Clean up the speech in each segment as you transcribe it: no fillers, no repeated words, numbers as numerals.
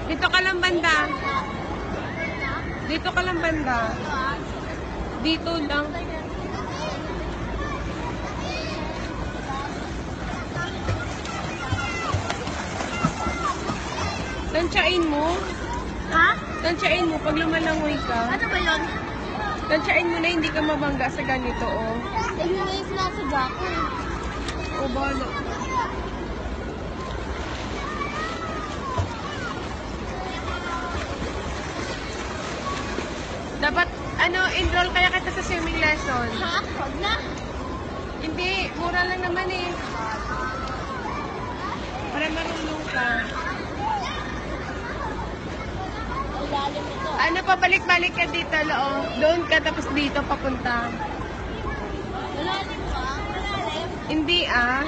Dito ka lang banda. Dito ka lang banda. Dito lang. Tansyain mo. Ha? Tansyain mo pag lumalangoy ka. Ano ba yun? Tansyain mo na hindi ka mabangga sa ganito, oh. Eh, yun na yung sinasadya ko. Oh, bala. Dapat, enroll kaya kita sa swimming lesson. Ha? Huwag na. Hindi, mura lang naman eh. Para marunong ka. Ilalim ito. Pabalik-balik ka dito, loo. Doon ka, tapos dito papunta. Malalim ba? Malalim? Hindi ah.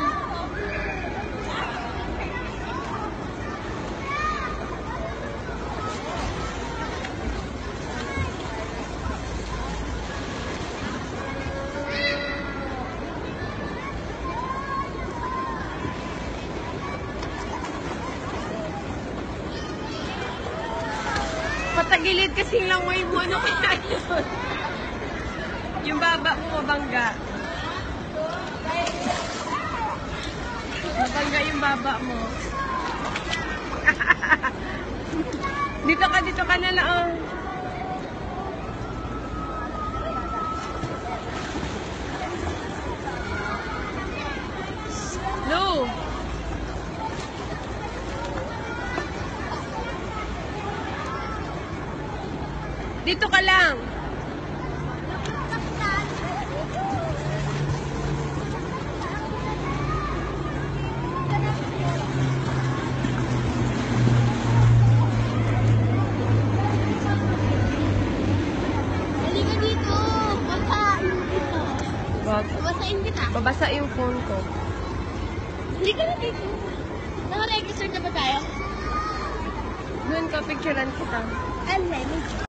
Patagilid kasing langoy mo. Ano kaya yun? Yung baba mo mabangga. Mabangga yung baba mo. Dito ka na lang. No. Dito ka lang. Halika dito. Wag. Babasain kita. Babasa yung phone ko. Halika na dito. Naka-register na ba tayo? Doon ka, picturean kita. Alin?